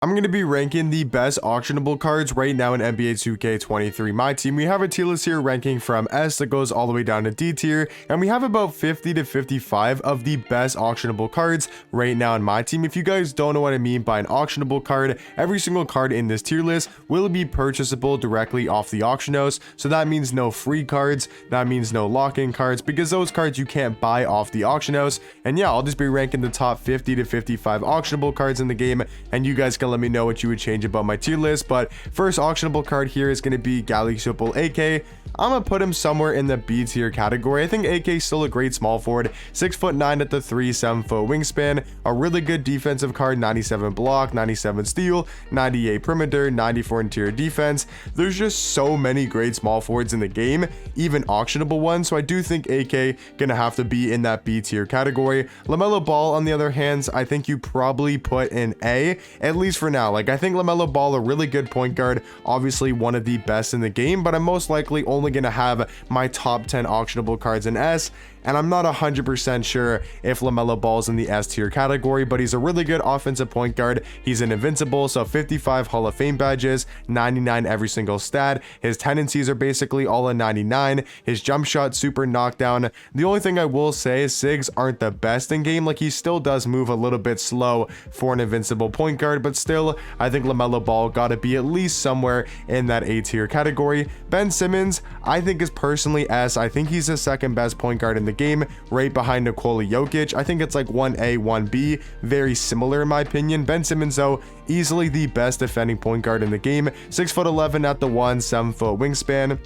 I'm going to be ranking the best auctionable cards right now in NBA 2K23 My Team. We have a tier list here ranking from S that goes all the way down to D tier, and we have about 50 to 55 of the best auctionable cards right now in My Team. If you guys don't know what I mean by an auctionable card, every single card in this tier list will be purchasable directly off the auction house. So that means no free cards, that means no lock-in cards, because those cards you can't buy off the auction house. And yeah, I'll just be ranking the top 50 to 55 auctionable cards in the game, and you guys can let me know what you would change about my tier list. But first auctionable card here is going to be Auctionable AK. I'm gonna put him somewhere in the B tier category. I think AK is still a great small forward, 6'9" at the 3, 7-foot wingspan, a really good defensive card, 97 block, 97 steal, 98 perimeter, 94 interior defense. There's just so many great small forwards in the game, even auctionable ones, so I do think AK gonna have to be in that B tier category. LaMelo Ball, on the other hand, I think you probably put in A, at least for now. Like, I think LaMelo Ball, a really good point guard, obviously one of the best in the game, but I'm most likely only gonna have my top 10 auctionable cards in S, and I'm not 100% sure if LaMelo Ball's in the S tier category, but he's a really good offensive point guard. He's an invincible, so 55 Hall of Fame badges, 99 every single stat. His tendencies are basically all a 99. His jump shot super knockdown. The only thing I will say is SIGs aren't the best in game. Like, he still does move a little bit slow for an invincible point guard, but still, I think LaMelo Ball gotta be at least somewhere in that A tier category. Ben Simmons, I think, is personally S. I think he's the second best point guard in the game, right behind Nikola Jokic. I think it's like 1A, 1B, very similar in my opinion. Ben Simmons, though, easily the best defending point guard in the game, 6'11" at the 1, 7-foot wingspan.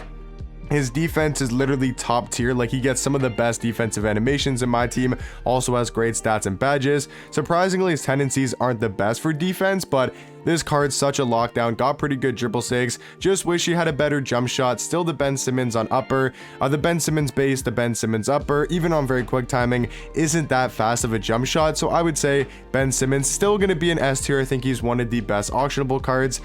His defense is literally top tier. Like, he gets some of the best defensive animations in My Team, also has great stats and badges. Surprisingly, his tendencies aren't the best for defense, but this card's such a lockdown, got pretty good dribble sigs. Just wish he had a better jump shot. Still the Ben Simmons on upper, the Ben Simmons base, the Ben Simmons upper, even on very quick timing, isn't that fast of a jump shot. So I would say Ben Simmons still going to be an S tier. I think he's one of the best auctionable cards.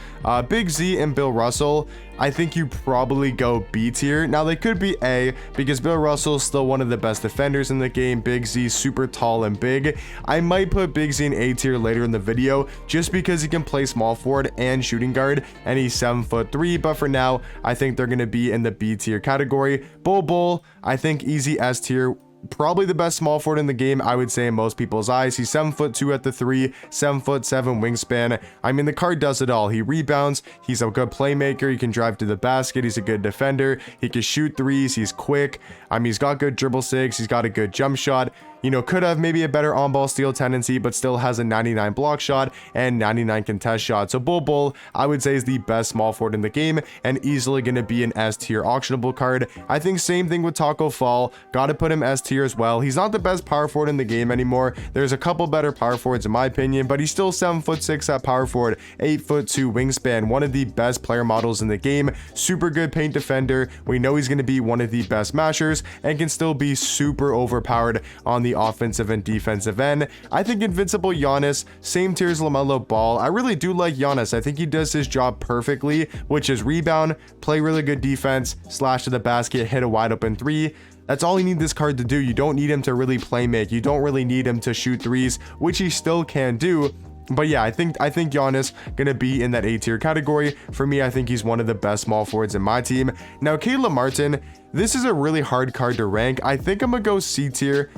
Big Z and Bill Russell, I think you probably go B tier. Now they could be A, because Bill Russell is still one of the best defenders in the game. Big Z, super tall and big. I might put Big Z in A tier later in the video, just because he can play small forward and shooting guard, and he's 7'3", but for now, I think they're going to be in the B tier category. Bull, I think easy S tier. Probably the best small forward in the game, I would say, in most people's eyes. He's 7'2" at the 3, 7'7" wingspan. I mean, the card does it all. He rebounds, he's a good playmaker, he can drive to the basket, he's a good defender, he can shoot threes, he's quick. I mean, he's got good dribble sigs, he's got a good jump shot. You know, could have maybe a better on-ball steal tendency, but still has a 99 block shot and 99 contest shot. So Bull, I would say, is the best small forward in the game, and easily going to be an S tier auctionable card. I think same thing with Taco Fall. Got to put him S tier as well. He's not the best power forward in the game anymore. There's a couple better power forwards in my opinion, but he's still 7'6" at power forward, 8'2" wingspan, one of the best player models in the game. Super good paint defender. We know he's going to be one of the best mashers, and can still be super overpowered on the offensive and defensive end. I think invincible Giannis, same tier as LaMelo Ball. I really do like Giannis. I think he does his job perfectly, which is rebound, play really good defense, slash to the basket, hit a wide open 3. That's all you need this card to do. You don't need him to really play make. You don't really need him to shoot threes, which he still can do. But yeah, I think Giannis gonna be in that A tier category. For me, I think he's one of the best small forwards in My Team. Now, Caleb Martin, this is a really hard card to rank. I think I'm gonna go C tier,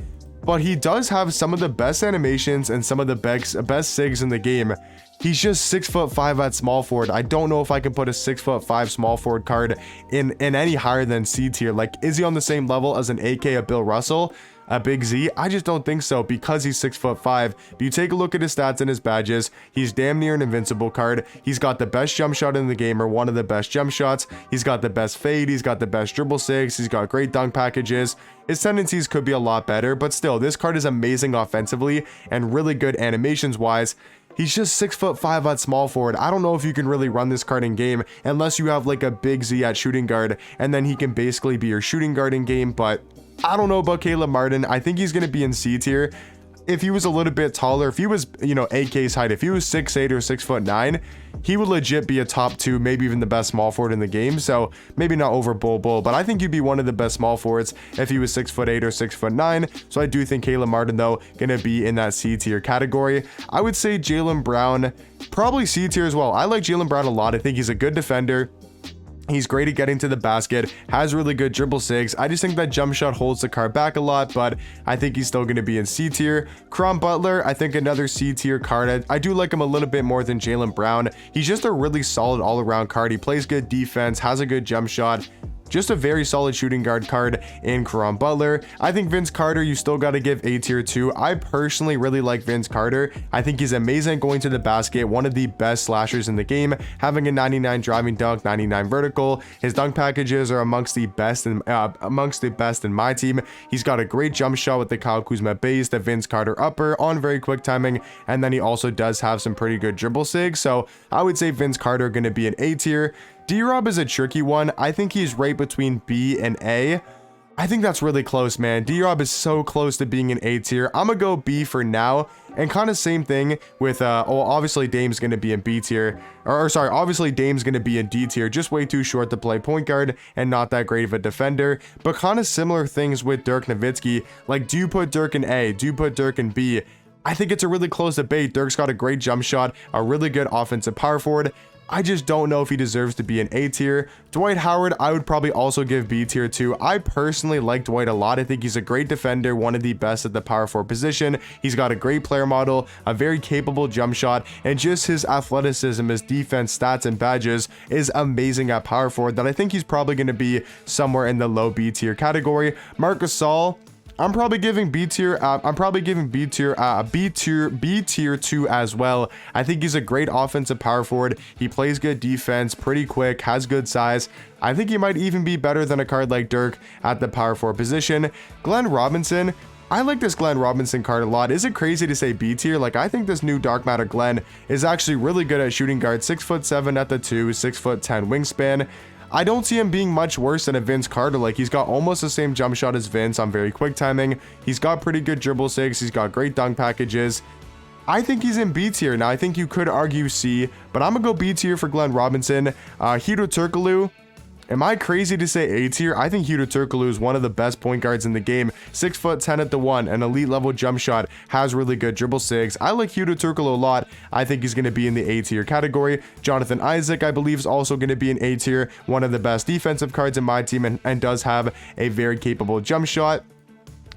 but he does have some of the best animations and some of the best sigs in the game. He's just 6'5" at small forward. I don't know if I can put a 6'5" small forward card in any higher than C tier. Like, is he on the same level as an AK, a Bill Russell, a Big Z? I just don't think so, because he's 6'5". But you take a look at his stats and his badges, he's damn near an invincible card. He's got the best jump shot in the game, or one of the best jump shots. He's got the best fade, he's got the best dribble sigs, he's got great dunk packages. His tendencies could be a lot better, but still, this card is amazing offensively and really good animations wise. He's just 6'5" at small forward. I don't know if you can really run this card in game unless you have like a Big Z at shooting guard, and then he can basically be your shooting guard in game. But I don't know about Caleb Martin. I think he's going to be in C tier. if he was a little bit taller, if he was, you know, 8K's height, if he was 6'8 or 6'9", he would legit be a top 2, maybe even the best small forward in the game. So maybe not over Bull, but I think he'd be one of the best small forwards if he was 6'8 or 6'9". So I do think Caleb Martin, though, gonna be in that C tier category. I would say Jaylen Brown, probably C tier as well. I like Jaylen Brown a lot. I think he's a good defender. He's great at getting to the basket, has really good dribble sigs. I just think that jump shot holds the card back a lot, but I think he's still going to be in C tier. Caron Butler, I think another C tier card. I do like him a little bit more than Jaylen Brown. He's just a really solid all-around card. He plays good defense, has a good jump shot. Just a very solid shooting guard card in Caron Butler. I think Vince Carter, you still got to give A tier too. I personally really like Vince Carter. I think he's amazing going to the basket, one of the best slashers in the game, having a 99 driving dunk, 99 vertical. His dunk packages are amongst the best in my team. He's got a great jump shot with the Kyle Kuzma base, the Vince Carter upper on very quick timing, and then he also does have some pretty good dribble sig. So I would say Vince Carter going to be an A tier. D-Rob is a tricky one. I think he's right between B and A. I think that's really close, man. D-Rob is so close to being an A tier. I'm gonna go B for now. And kind of same thing with, obviously Dame's gonna be in B tier. Or sorry, obviously Dame's gonna be in D tier. Just way too short to play point guard and not that great of a defender. But kind of similar things with Dirk Nowitzki. Like, do you put Dirk in A? Do you put Dirk in B? I think it's a really close debate. Dirk's got a great jump shot, a really good offensive power forward. I just don't know if he deserves to be an A tier. Dwight Howard, I would probably also give B tier too. I personally like Dwight a lot. I think he's a great defender, one of the best at the power forward position. He's got a great player model, a very capable jump shot, and just his athleticism, his defense, stats, and badges is amazing at power forward that I think he's probably going to be somewhere in the low B tier category. Marc Gasol, I'm probably giving B tier. B tier 2 as well. I think he's a great offensive power forward. He plays good defense, pretty quick, has good size. I think he might even be better than a card like Dirk at the power forward position. Glenn Robinson, I like this Glenn Robinson card a lot. Is it crazy to say B tier? Like, I think this new Dark Matter Glenn is actually really good at shooting guard. 6'7" at the 2, 6'10" wingspan. I don't see him being much worse than a Vince Carter. Like, he's got almost the same jump shot as Vince on very quick timing. He's got pretty good dribble sigs. He's got great dunk packages. I think he's in B tier. Now, I think you could argue C, but I'm going to go B tier for Glenn Robinson. Hedo Turkoglu. Am I crazy to say A tier? I think Hedo Turkoglu is one of the best point guards in the game. 6'10" at the 1, an elite level jump shot, has really good dribble sigs. I like Hedo Turkoglu a lot. I think he's going to be in the A tier category. Jonathan Isaac, I believe, is also going to be in A tier. One of the best defensive cards in my team, and does have a very capable jump shot.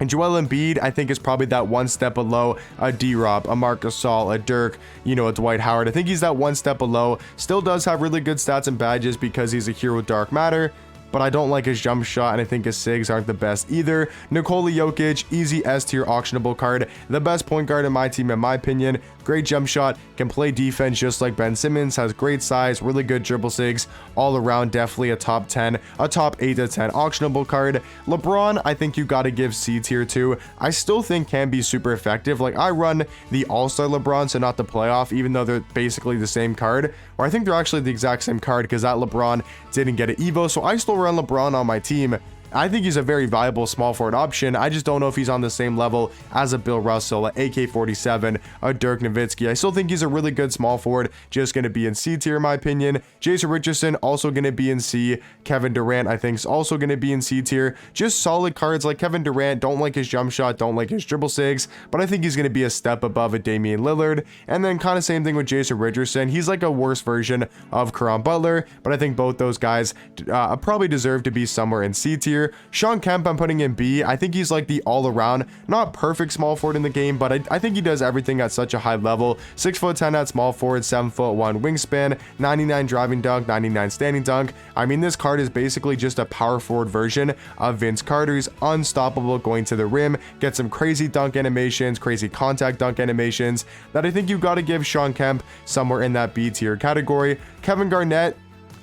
And Joel Embiid, I think, is probably that one step below a D-Rob, a Marc Gasol, a Dirk, you know, a Dwight Howard. I think he's that one step below. Still does have really good stats and badges because he's a hero Dark Matter, but I don't like his jump shot, and I think his sigs aren't the best either. Nikola Jokic, easy S tier auctionable card. The best point guard in my team, in my opinion. Great jump shot, can play defense just like Ben Simmons, has great size, really good dribble sigs, all around definitely a top 10, a top 8 to 10 auctionable card. LeBron, I think you got to give C tier too. I still think can be super effective. Like, I run the All-Star LeBron, so not the playoff, even though they're basically the same card, or I think they're actually the exact same card because that LeBron didn't get an Evo, so I still run LeBron on my team. I think he's a very viable small forward option. I just don't know if he's on the same level as a Bill Russell, a AK-47, a Dirk Nowitzki. I still think he's a really good small forward, just going to be in C tier in my opinion. Jason Richardson, also going to be in C. Kevin Durant, I think, is also going to be in C tier. Just solid cards like Kevin Durant. Don't like his jump shot, don't like his dribble sigs, but I think he's going to be a step above a Damian Lillard. And then kind of same thing with Jason Richardson. He's like a worse version of Caron Butler, but I think both those guys probably deserve to be somewhere in C tier. Sean Kemp, I'm putting in B. I think he's like the all-around, not perfect small forward in the game, but I think he does everything at such a high level. 6'10" at small forward, 7'1" wingspan, 99 driving dunk, 99 standing dunk. I mean, this card is basically just a power forward version of Vince Carter. He's unstoppable going to the rim, get some crazy dunk animations, crazy contact dunk animations that I think you got to give Sean Kemp somewhere in that B tier category. Kevin Garnett,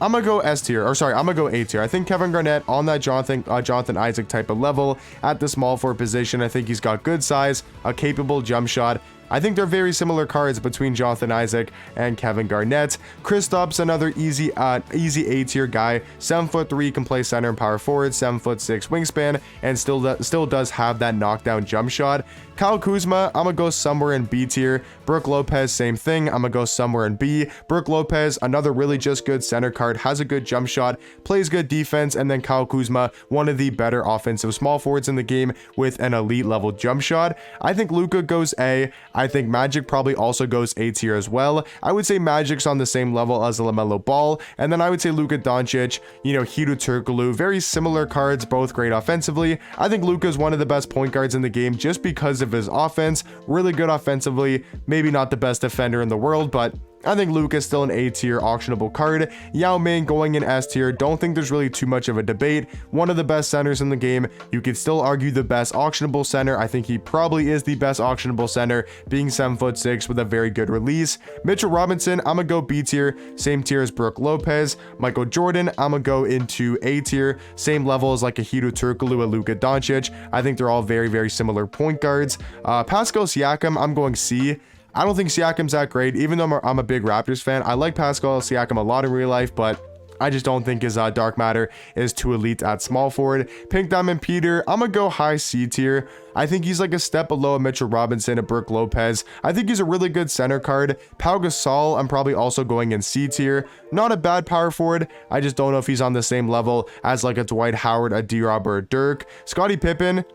I'm going to go S tier, or sorry, I'm going to go A tier. I think Kevin Garnett on that Jonathan Isaac type of level at the small forward position. I think he's got good size, a capable jump shot, I think they're very similar cards between Jonathan Isaac and Kevin Garnett. Kristaps, another easy A tier guy, 7'3", can play center and power forward, 7'6" wingspan, and still does have that knockdown jump shot. Kyle Kuzma, I'm gonna go somewhere in B tier. Brook Lopez, same thing, I'm gonna go somewhere in B. Brook Lopez, another really just good center card, has a good jump shot, plays good defense, and then Kyle Kuzma, one of the better offensive small forwards in the game with an elite level jump shot. I think Luka goes A. I think Magic probably also goes A tier as well. I would say Magic's on the same level as LaMelo Ball, and then I would say Luka Doncic, Hedo Turkoglu, very similar cards, both great offensively. I think Luka's one of the best point guards in the game just because of his offense, really good offensively, maybe not the best defender in the world, but I think Luka is still an A tier auctionable card. Yao Ming going in S tier. Don't think there's really too much of a debate. One of the best centers in the game. You could still argue the best auctionable center. I think he probably is the best auctionable center, being 7'6" with a very good release. Mitchell Robinson, I'm gonna go B tier, same tier as Brook Lopez. Michael Jordan, I'm gonna go into A tier, same level as like a Hedo Turkoglu, a Luka Doncic. I think they're all very, very similar point guards. Pascal Siakam, I'm going C. I don't think Siakam's that great, even though I'm a big Raptors fan. I like Pascal Siakam a lot in real life, but I just don't think his dark matter is too elite at small forward. Pink Diamond Peter, I'm gonna go high C tier. I think he's like a step below a Mitchell Robinson, a Brook Lopez. I think he's a really good center card. Pau Gasol, I'm probably also going in C tier. Not a bad power forward. I just don't know if he's on the same level as like a Dwight Howard, a D-Rob, or a Dirk. Scottie Pippen,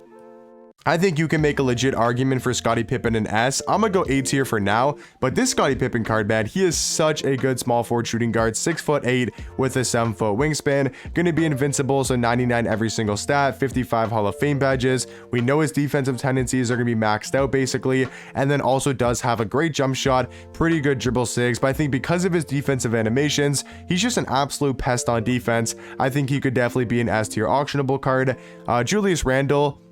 I think you can make a legit argument for Scottie Pippen in S. I'm gonna go A tier for now, but this Scottie Pippen card, man, he is such a good small forward shooting guard, 6'8" with a 7-foot wingspan, gonna be invincible, so 99 every single stat, 55 Hall of Fame badges. We know his defensive tendencies are gonna be maxed out basically, and then also does have a great jump shot, pretty good dribble sigs, but I think because of his defensive animations, he's just an absolute pest on defense. I think he could definitely be an S tier auctionable card. Julius Randle,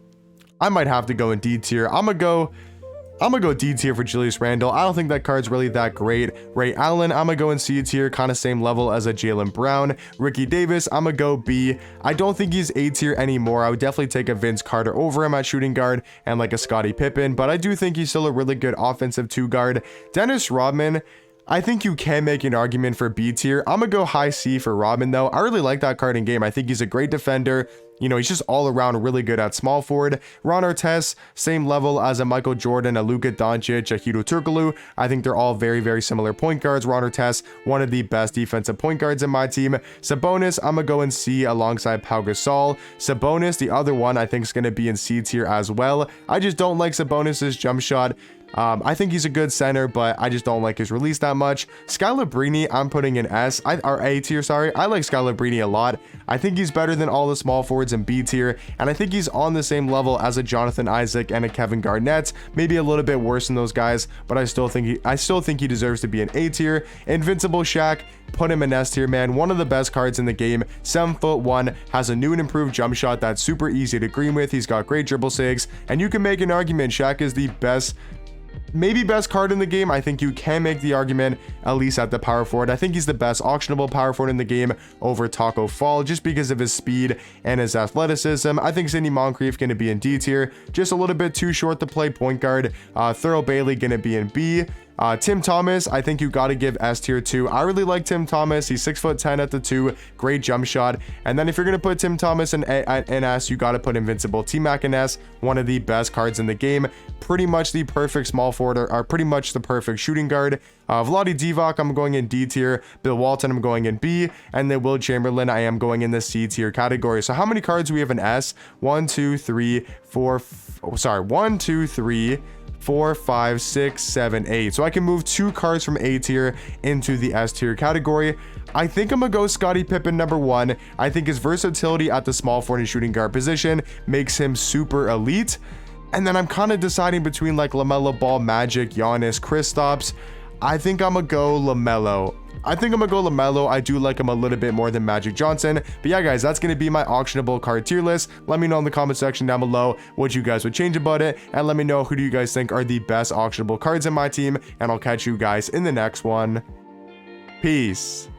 I might have to go in D tier. I'm gonna go D tier for Julius Randle. I don't think that card's really that great. Ray Allen, I'm gonna go in C tier, kind of same level as a Jaylen Brown. Ricky Davis, I'm gonna go B. I don't think he's A tier anymore. I would definitely take a Vince Carter over him at shooting guard and like a Scottie Pippen, but I do think he's still a really good offensive 2 guard. Dennis Rodman, I think you can make an argument for B tier. I'm gonna go high C for Rodman though. I really like that card in game. I think he's a great defender. He's just all around really good at small forward. Ron Artest, same level as a Michael Jordan, a Luka Doncic, a Hedo Turkoglu. I think they're all very, very similar point guards. Ron Artest, one of the best defensive point guards in my team. Sabonis, I'm gonna go in C alongside Pau Gasol. Sabonis, the other one, I think is gonna be in C tier as well. I just don't like Sabonis's jump shot. I think he's a good center, but I just don't like his release that much. Scalabrine, I'm putting in S, or A tier, sorry. I like Scalabrine a lot. I think he's better than all the small forwards in B tier, and I think he's on the same level as a Jonathan Isaac and a Kevin Garnett. Maybe a little bit worse than those guys, but I still think he deserves to be an A tier. Invincible Shaq, put him in S tier, man. One of the best cards in the game. 7'1", has a new and improved jump shot that's super easy to green with. He's got great dribble sigs, and you can make an argument Shaq is the best, maybe best card in the game. I think you can make the argument, at least at the power forward. I think he's the best auctionable power forward in the game over Taco Fall, just because of his speed and his athleticism. I think Sidney Moncrief going to be in D tier, just a little bit too short to play point guard. Thurl Bailey going to be in B. Tim Thomas, I think you got to give S tier too. I really like Tim Thomas. He's 6'10" at the 2, great jump shot. And then if you're going to put Tim Thomas in S, you got to put Invincible T-Mac in S, one of the best cards in the game. Pretty much the perfect small forward, or pretty much the perfect shooting guard. Vlade Divac, I'm going in D tier. Bill Walton, I'm going in B. And then Will Chamberlain, I am going in the C tier category. So how many cards do we have in S? 1, 2, 3, 4, 5, 6, 7, 8. So I can move 2 cards from A tier into the S tier category. I think I'm gonna go Scottie Pippen number 1. I think his versatility at the small forward and shooting guard position makes him super elite. And then I'm kind of deciding between like LaMelo Ball, Magic, Giannis, Kristaps. I think I'm gonna go LaMelo. I do like him a little bit more than Magic Johnson. But yeah, guys, that's going to be my auctionable card tier list. Let me know in the comment section down below what you guys would change about it. And let me know who do you guys think are the best auctionable cards in my team. And I'll catch you guys in the next one. Peace.